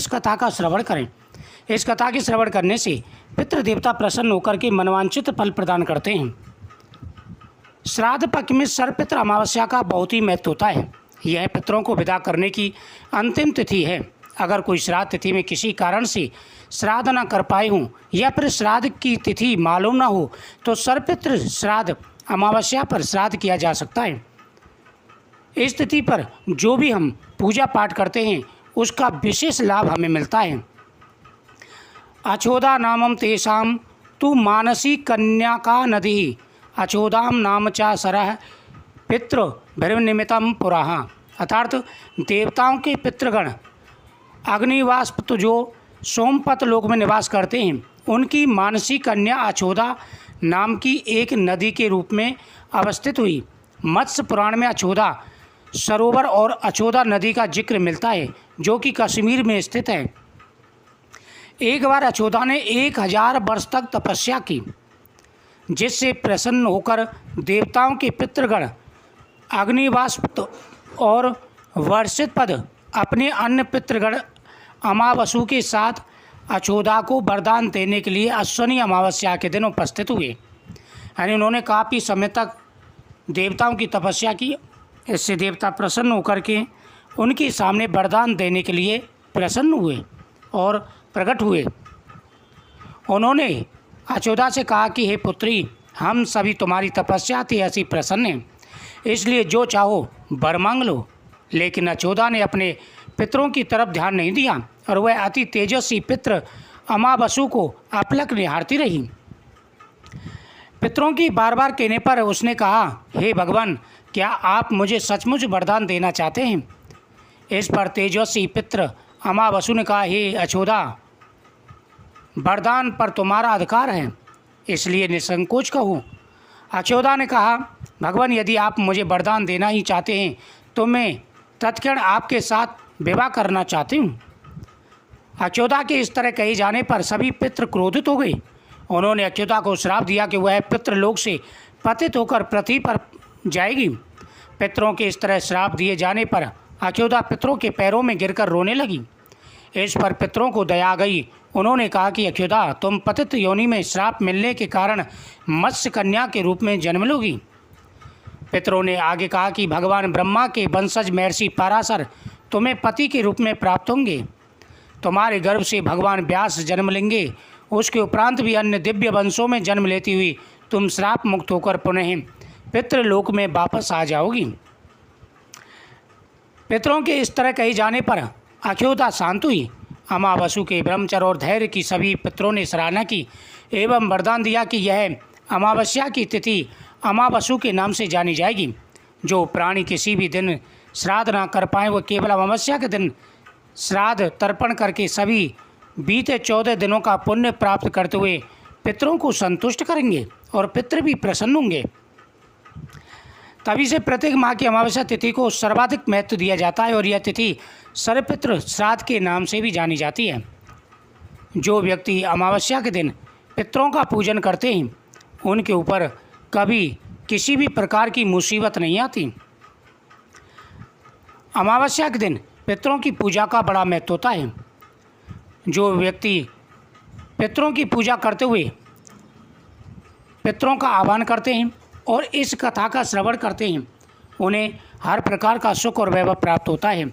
इस कथा का श्रवण करें। इस कथा के श्रवण करने से पितृ देवता प्रसन्न होकर के मनवांछित फल प्रदान करते हैं। श्राद्ध पक्ष में सर्वपितृ अमावस्या का बहुत ही महत्व होता है। यह पितरों को विदा करने की अंतिम तिथि है। अगर कोई श्राद्ध तिथि में किसी कारण से श्राद्ध न कर पाए हों या फिर श्राद्ध की तिथि मालूम न हो तो सर्वपितृ श्राद्ध अमावस्या पर श्राद्ध किया जा सकता है। इस तिथि पर जो भी हम पूजा पाठ करते हैं उसका विशेष लाभ हमें मिलता है। अचोदा नामम तेषाम तु मानसी कन्या का नदी अचोदाम नाम चा सरह पितृ भृनिमितम पुराह। अर्थात देवताओं के पितृगण अग्निवास जो सोमपत लोक में निवास करते हैं उनकी मानसी कन्या अचोदा नाम की एक नदी के रूप में अवस्थित हुई। मत्स्य पुराण में अचोदा सरोवर और अचोदा नदी का जिक्र मिलता है जो कि कश्मीर में स्थित है। एक बार अचोदा ने 1000 वर्ष तक तपस्या की जिससे प्रसन्न होकर देवताओं के पितृगण अग्निवास्प और वर्षित पद अपने अन्य पितृगण अमावसु के साथ अचोदा को वरदान देने के लिए अश्वनी अमावस्या के दिन उपस्थित हुए। यानी उन्होंने काफ़ी समय तक देवताओं की तपस्या की। इससे देवता प्रसन्न होकर के उनके सामने वरदान देने के लिए प्रसन्न हुए और प्रकट हुए। उन्होंने अचोदा से कहा कि हे पुत्री, हम सभी तुम्हारी तपस्या थी ऐसी प्रसन्न हैं, इसलिए जो चाहो वर मांग लो। लेकिन अचोदा ने अपने पितरों की तरफ ध्यान नहीं दिया और वह अति तेजस्वी पितृ अमावसु को अपलक निहारती रही। पितरों की बार बार कहने पर उसने कहा, हे भगवान, क्या आप मुझे सचमुच वरदान देना चाहते हैं? इस पर तेजस्वी पितृ अमावसु ने कहा, हे अचोदा, वरदान पर तुम्हारा अधिकार है, इसलिए निसंकोच कहो। अचोदा ने कहा, भगवान, यदि आप मुझे वरदान देना ही चाहते हैं तो मैं तत्क्षण आपके साथ विवाह करना चाहती हूँ। अचोदा के इस तरह कहे जाने पर सभी पितृ क्रोधित हो गए। उन्होंने अचोदा को श्राप दिया कि वह पितृलोक से पतित होकर पृथ्वी पर जाएगी। पितरों के इस तरह श्राप दिए जाने पर अचोदा पितरों के पैरों में गिरकर रोने लगी। इस पर पितरों को दया आ गई। उन्होंने कहा कि अचोदा, तुम पतित योनि में श्राप मिलने के कारण मत्स्य कन्या के रूप में जन्म लोगी। पितरों ने आगे कहा कि भगवान ब्रह्मा के वंशज महर्षि पराशर तुम्हें पति के रूप में प्राप्त होंगे। तुम्हारे गर्भ से भगवान व्यास जन्म लेंगे। उसके उपरांत भी अन्य दिव्य वंशों में जन्म लेती हुई तुम श्राप मुक्त होकर पुनः पितृलोक में वापस आ जाओगी। पितरों के इस तरह कहे जाने पर अचोदा शांत हुई। अमावसु के ब्रह्मचर्य और धैर्य की सभी पितरों ने सराहना की एवं वरदान दिया कि यह अमावस्या की तिथि अमावसु के नाम से जानी जाएगी। जो प्राणी किसी भी दिन श्राद्ध ना कर पाए वह केवल अमावस्या के दिन श्राद्ध तर्पण करके सभी बीते 14 दिनों का पुण्य प्राप्त करते हुए पितरों को संतुष्ट करेंगे और पितृ भी प्रसन्न होंगे। तभी से प्रत्येक माह की अमावस्या तिथि को सर्वाधिक महत्व दिया जाता है और यह तिथि सर्वपितृ श्राद्ध के नाम से भी जानी जाती है। जो व्यक्ति अमावस्या के दिन पितरों का पूजन करते हैं उनके ऊपर कभी किसी भी प्रकार की मुसीबत नहीं आती। अमावस्या के दिन पितरों की पूजा का बड़ा महत्व होता है। जो व्यक्ति पितरों की पूजा करते हुए पितरों का आह्वान करते हैं और इस कथा का श्रवण करते हैं उन्हें हर प्रकार का सुख और वैभव प्राप्त होता है।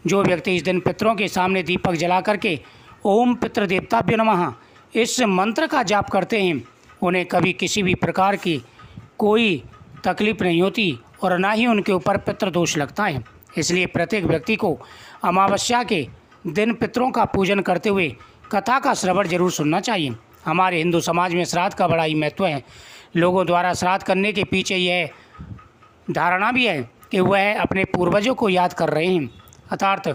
जो व्यक्ति इस दिन पितरों के सामने दीपक जला करके ओम पितृदेवताभ्यो नमः इस मंत्र का जाप करते हैं उन्हें कभी किसी भी प्रकार की कोई तकलीफ नहीं होती और ना ही उनके ऊपर पितृदोष लगता है। इसलिए प्रत्येक व्यक्ति को अमावस्या के दिन पितरों का पूजन करते हुए कथा का श्रवण जरूर सुनना चाहिए। हमारे हिंदू समाज में श्राद्ध का बड़ा ही महत्व है। लोगों द्वारा श्राद्ध करने के पीछे यह धारणा भी है कि वह अपने पूर्वजों को याद कर रहे हैं। अर्थात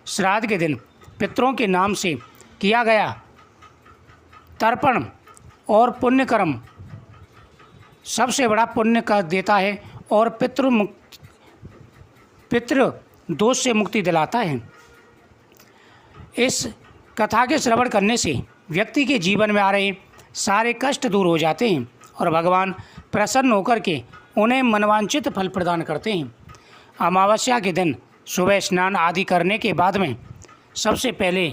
श्राद्ध के दिन पितरों के नाम से किया गया तर्पण और पुण्य कर्म सबसे बड़ा पुण्य कर देता है और पितृ दोष से मुक्ति दिलाता है। इस कथा के श्रवण करने से व्यक्ति के जीवन में आ रहे सारे कष्ट दूर हो जाते हैं और भगवान प्रसन्न होकर के उन्हें मनवांछित फल प्रदान करते हैं। अमावस्या के दिन सुबह स्नान आदि करने के बाद में सबसे पहले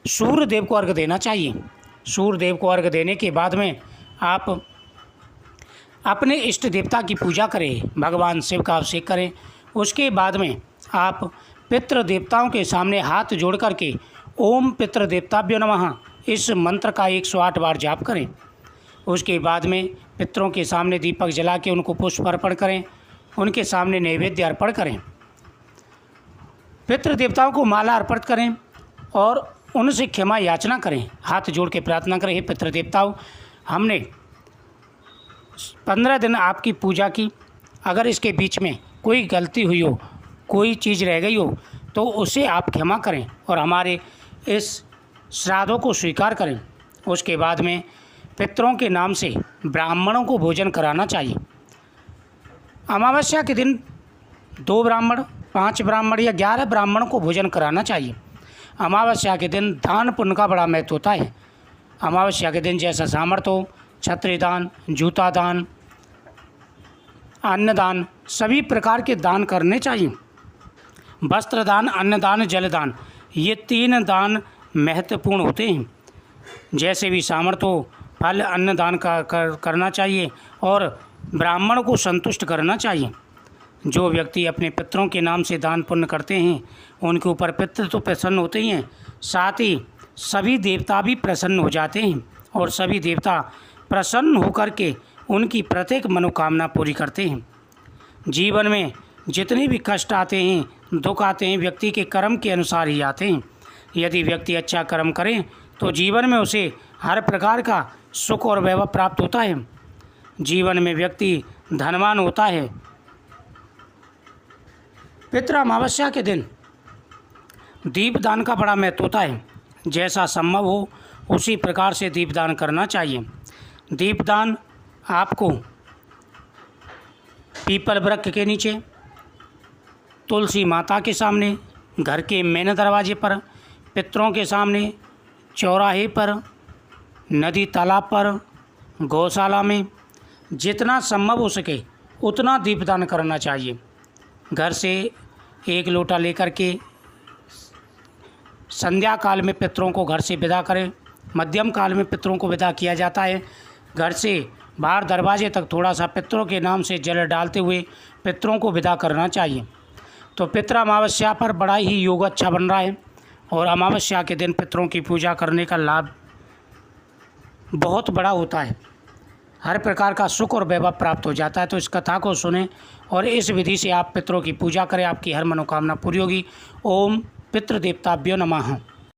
सूर्य देव को अर्घ देना चाहिए। सूर्य देव को अर्घ देने के बाद में आप अपने इष्ट देवता की पूजा करें, भगवान शिव का अभिषेक करें। उसके बाद में आप पितृ देवताओं के सामने हाथ जोड़ करके ओम पितृ देवताभ्यो नमः इस मंत्र का 108 बार जाप करें। उसके बाद में पितरों के सामने दीपक जला के उनको पुष्प अर्पण करें, उनके सामने नैवेद्य अर्पण करें, पितृ देवताओं को माला अर्पित करें और उनसे क्षमा याचना करें। हाथ जोड़ के प्रार्थना करें, हे पितृ देवताओं, हमने 15 दिन आपकी पूजा की, अगर इसके बीच में कोई गलती हुई हो, कोई चीज़ रह गई हो तो उसे आप क्षमा करें और हमारे इस श्राद्धों को स्वीकार करें। उसके बाद में पितरों के नाम से ब्राह्मणों को भोजन कराना चाहिए। अमावस्या के दिन 2 ब्राह्मण, 5 ब्राह्मण या 11 ब्राह्मणों को भोजन कराना चाहिए। अमावस्या के दिन दान पुण्य का बड़ा महत्व होता है। अमावस्या के दिन जैसा सामर्थ्य हो, छत्री दान, जूता दान, अन्नदान, सभी प्रकार के दान करने चाहिए। वस्त्र दान, अन्नदान, जलदान, ये 3 दान महत्वपूर्ण होते हैं। जैसे भी सामर्थ्य हो फल अन्नदान करना चाहिए और ब्राह्मण को संतुष्ट करना चाहिए। जो व्यक्ति अपने पितरों के नाम से दान पुण्य करते हैं उनके ऊपर पितृ तो प्रसन्न होते ही हैं, साथ ही सभी देवता भी प्रसन्न हो जाते हैं और सभी देवता प्रसन्न होकर के उनकी प्रत्येक मनोकामना पूरी करते हैं। जीवन में जितने भी कष्ट आते हैं, दुख आते हैं, व्यक्ति के कर्म के अनुसार ही आते हैं। यदि व्यक्ति अच्छा कर्म करे तो जीवन में उसे हर प्रकार का सुख और वैभव प्राप्त होता है। जीवन में व्यक्ति धनवान होता है। पितृ अमावस्या के दिन दीपदान का बड़ा महत्व होता है। जैसा संभव हो उसी प्रकार से दीपदान करना चाहिए। दीपदान आपको पीपल वृक्ष के नीचे, तुलसी माता के सामने, घर के मेन दरवाजे पर, पितरों के सामने, चौराहे पर, नदी तालाब पर, गौशाला में जितना संभव हो सके उतना दीपदान करना चाहिए। घर से 1 लोटा लेकर के संध्या काल में पितरों को घर से विदा करें। मध्यम काल में पितरों को विदा किया जाता है। घर से बाहर दरवाजे तक थोड़ा सा पितरों के नाम से जल डालते हुए पितरों को विदा करना चाहिए। तो पितृ अमावस्या पर बड़ा ही योग अच्छा बन रहा है और अमावस्या के दिन पितरों की पूजा करने का लाभ बहुत बड़ा होता है। हर प्रकार का सुख और वैभव प्राप्त हो जाता है। तो इस कथा को सुने और इस विधि से आप पितरों की पूजा करें, आपकी हर मनोकामना पूरी होगी। ओम पितृदेवताभ्यो नमः।